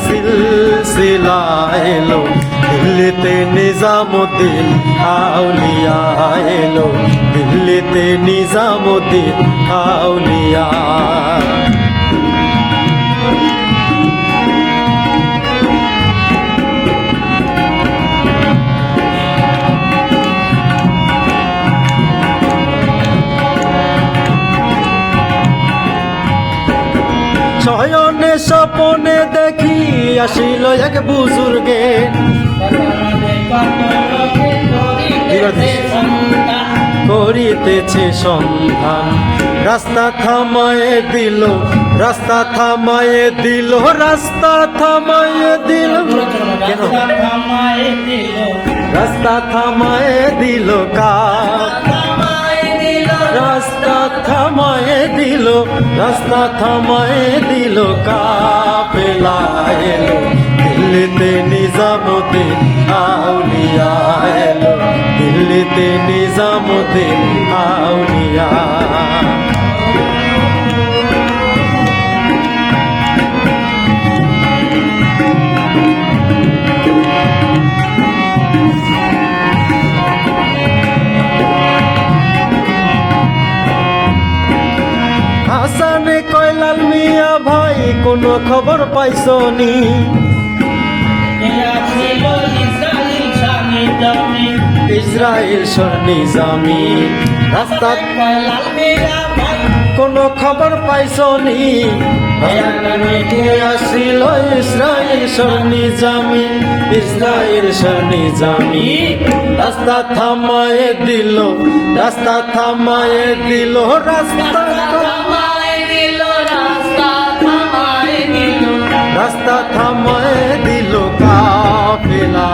সিলসিলা এলো, দিল্লিতে নিজামুদ্দিন আউলিয়া এলো, দিল্লিতে নিজামুদ্দিন আউলিয়া। শয়নে স্বপনে দেখি আসিল এক বুজুর্গে, করিতেছে সন্ধান, রাস্তা থামায়ে দিল, রাস্তা থামায়ে দিল, রাস্তা থামায়ে দিল, কেন রাস্তা থামায়ে দিল, রাস্তা থামায়ে দিল, রাস্তা থামায়ে দিল, কাফেলা এলো, দিল্লিতে নিজামুদ্দিন আউলিয়া এলো, দিল্লিতে নিজামুদ্দিন আউলিয়া। হাসানে কয় লাল মিয়া ভাই কোনো খবর পাইছনি, ইসরাইল সর নিজামি রাস্তা কোনো খবর পাইছনি, আসিল ইসরাইল সর নিজামি, ইসরাইল সর নিজামি, রাস্তা থামায়ে দিল, রাস্তা থামায়ে দিল, রাস্তা রাস্তা থামায়ে দিল, কাফেলা